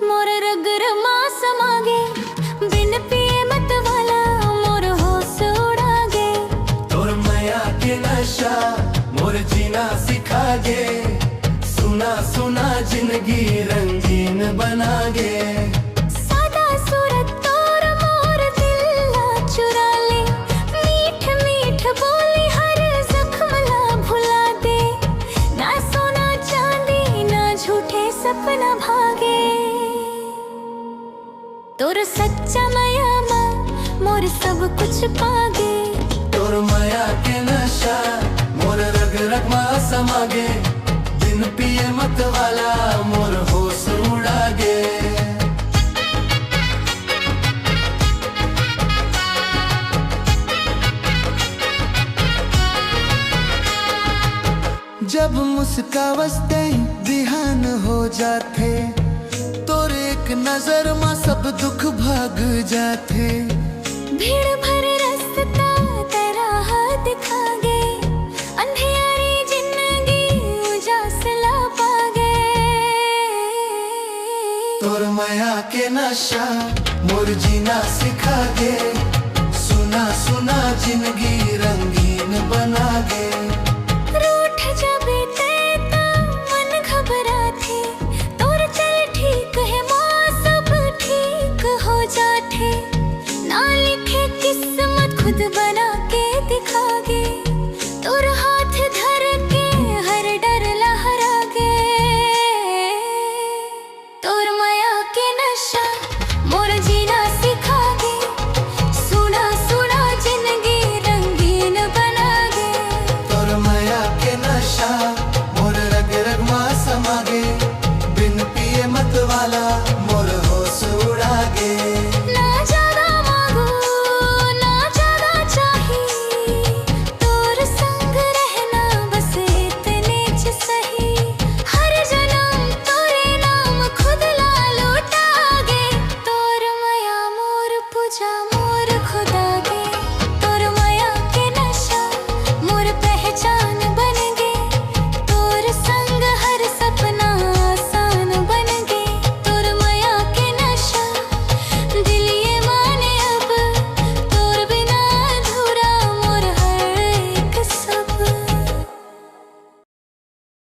मोर रग रमा समागे, बिन पिए मत वाला मोर होश उड़ागे। तोर माया के नशा मोर जीना सिखागे, सुना सुना जिंदगी रंगीन बनागे। सादा सूरत तोर मोर दिल चुरा ले, मीठ मीठ बोली हर जख्म ला भुला दे। ना सोना चांदी ना झूठे सपना भागे, तोर सच्चा माया मा मोर सब कुछ पागे। तोर माया के नशा मोर रग रग मा समागे, बिन पिए मत वाला मोर होश उड़ागे। जब मुस्कावस्ते बिहान हो जाते, तोर एक नजर मा सब दुख भाग जाते। भीड़ भरे रास्ता तेरा हाथ दिखागे, अंधेरी जिंदगी उजासला पागे। तोर माया के नशा मोर जीना सिखागे, सुना सुना जिंदगी रंगीन बनागे।